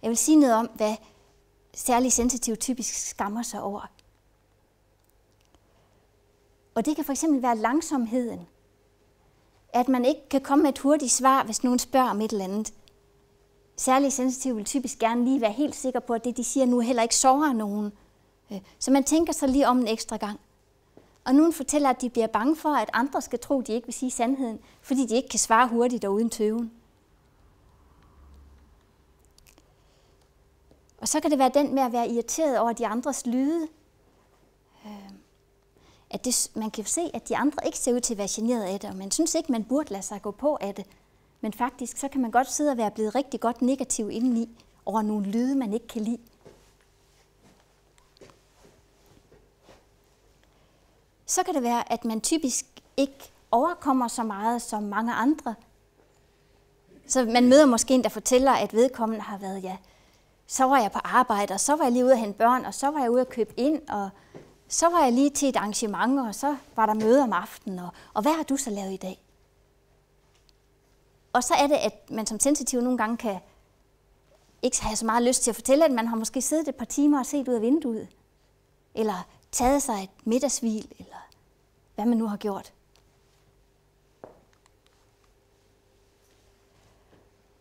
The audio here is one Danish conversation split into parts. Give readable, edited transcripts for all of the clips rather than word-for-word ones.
Jeg vil sige noget om, hvad særlig sensitiv typisk skammer sig over. Og det kan for eksempel være langsomheden. At man ikke kan komme med et hurtigt svar, hvis nogen spørger om et eller andet. Særlig sensitiv vil typisk gerne lige være helt sikker på, at det, de siger nu, heller ikke sårer nogen. Så man tænker sig lige om en ekstra gang. Og nogen fortæller, at de bliver bange for, at andre skal tro, at de ikke vil sige sandheden, fordi de ikke kan svare hurtigt og uden tøven. Og så kan det være den med at være irriteret over de andres lyde. Man kan se, at de andre ikke ser ud til at være generet af det, og man synes ikke, man burde lade sig gå på af det. Men faktisk, så kan man godt sidde og være blevet rigtig godt negativ indeni over nogle lyde, man ikke kan lide. Så kan det være, at man typisk ikke overkommer så meget som mange andre. Så man møder måske en, der fortæller, at vedkommende har været, så var jeg på arbejde, og så var jeg lige ude at hente børn, og så var jeg ude at købe ind, og så var jeg lige til et arrangement, og så var der møde om aftenen, og hvad har du så lavet i dag? Og så er det, at man som sensitiv nogle gange kan ikke have så meget lyst til at fortælle, at man har måske siddet et par timer og set ud af vinduet, eller taget sig et middagshvil, eller hvad man nu har gjort.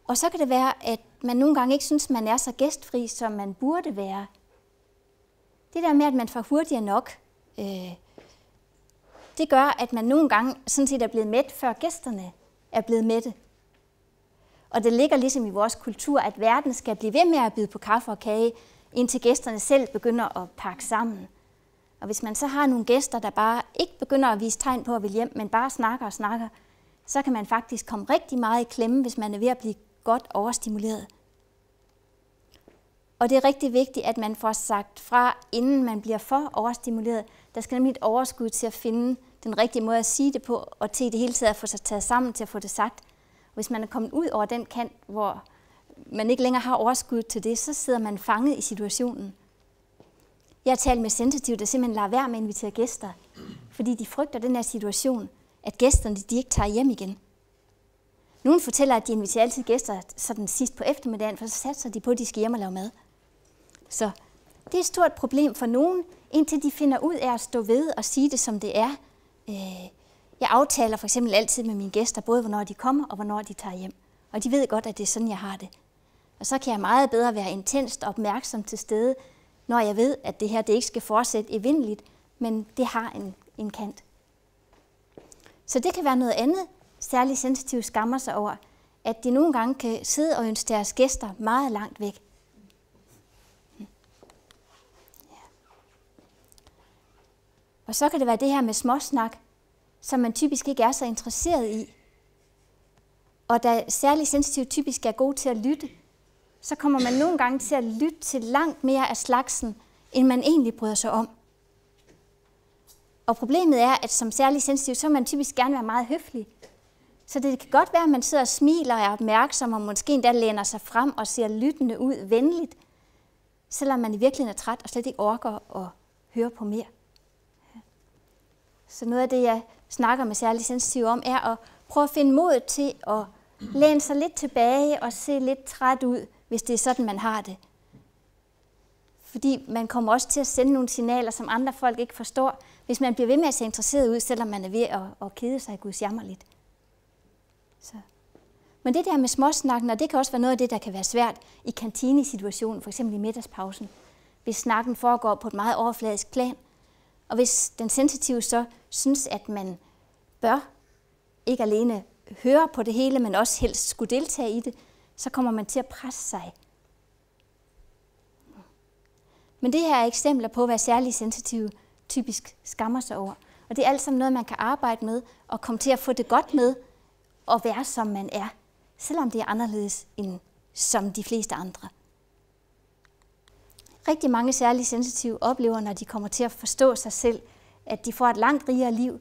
Og så kan det være, at man nogle gange ikke synes, man er så gæstfri, som man burde være. Det der med, at man får hurtigere nok, det gør, at man nogle gange sådan set er blevet mæt, før gæsterne er blevet mætte. Og det ligger ligesom i vores kultur, at verden skal blive ved med at byde på kaffe og kage, indtil gæsterne selv begynder at pakke sammen. Og hvis man så har nogle gæster, der bare ikke begynder at vise tegn på at ville hjem, men bare snakker og snakker, så kan man faktisk komme rigtig meget i klemme, hvis man er ved at blive godt overstimuleret. Og det er rigtig vigtigt, at man får sagt fra, inden man bliver for overstimuleret. Der skal nemlig et overskud til at finde den rigtige måde at sige det på, og til i det hele taget at få sig taget sammen til at få det sagt. Og hvis man er kommet ud over den kant, hvor man ikke længere har overskud til det, så sidder man fanget i situationen. Jeg har talt med sensitive, der simpelthen lader være med at invitere gæster, fordi de frygter den her situation, at gæsterne de ikke tager hjem igen. Nogle fortæller, at de inviterer altid gæster sådan sidst på eftermiddagen, for så satser de på, at de skal hjem og lave mad. Så det er et stort problem for nogen, indtil de finder ud af at stå ved og sige det, som det er. Jeg aftaler for eksempel altid med mine gæster, både hvornår de kommer og hvornår de tager hjem. Og de ved godt, at det er sådan, jeg har det. Og så kan jeg meget bedre være intenst opmærksom til stede, når jeg ved, at det her det ikke skal fortsætte evindeligt, men det har en kant. Så det kan være noget andet, særligt sensitive skammer sig over, at de nogle gange kan sidde og ønske deres gæster meget langt væk. Og så kan det være det her med småsnak, som man typisk ikke er så interesseret i. Og da særligt sensitiv typisk er god til at lytte, så kommer man nogle gange til at lytte til langt mere af slagsen, end man egentlig bryder sig om. Og problemet er, at som særligt sensitiv, så vil man typisk gerne være meget høflig. Så det kan godt være, at man sidder og smiler og er opmærksom, og måske endda læner sig frem og ser lyttende ud venligt, selvom man i virkeligheden er træt og slet ikke orker at høre på mere. Så noget af det, jeg snakker med særligt sensitiv om, er at prøve at finde mod til at læne sig lidt tilbage og se lidt træt ud, hvis det er sådan, man har det. Fordi man kommer også til at sende nogle signaler, som andre folk ikke forstår, hvis man bliver ved med at se interesseret ud, selvom man er ved at kede sig gudsjammerligt. Så. Men det der med småsnakken, og det kan også være noget af det, der kan være svært i kantinesituationen, f.eks. i middagspausen, hvis snakken foregår på et meget overfladisk plan. Og hvis den sensitive så synes, at man bør ikke alene høre på det hele, men også helst skulle deltage i det, så kommer man til at presse sig. Men det her er eksempler på, hvad særligt sensitive typisk skammer sig over. Og det er alt sammen noget, man kan arbejde med og komme til at få det godt med og være, som man er, selvom det er anderledes end som de fleste andre. Rigtig mange særligt sensitive oplever, når de kommer til at forstå sig selv, at de får et langt rigere liv.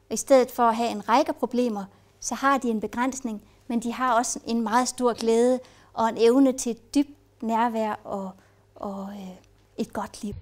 Og i stedet for at have en række problemer, så har de en begrænsning, men de har også en meget stor glæde og en evne til et dybt nærvær og et godt liv.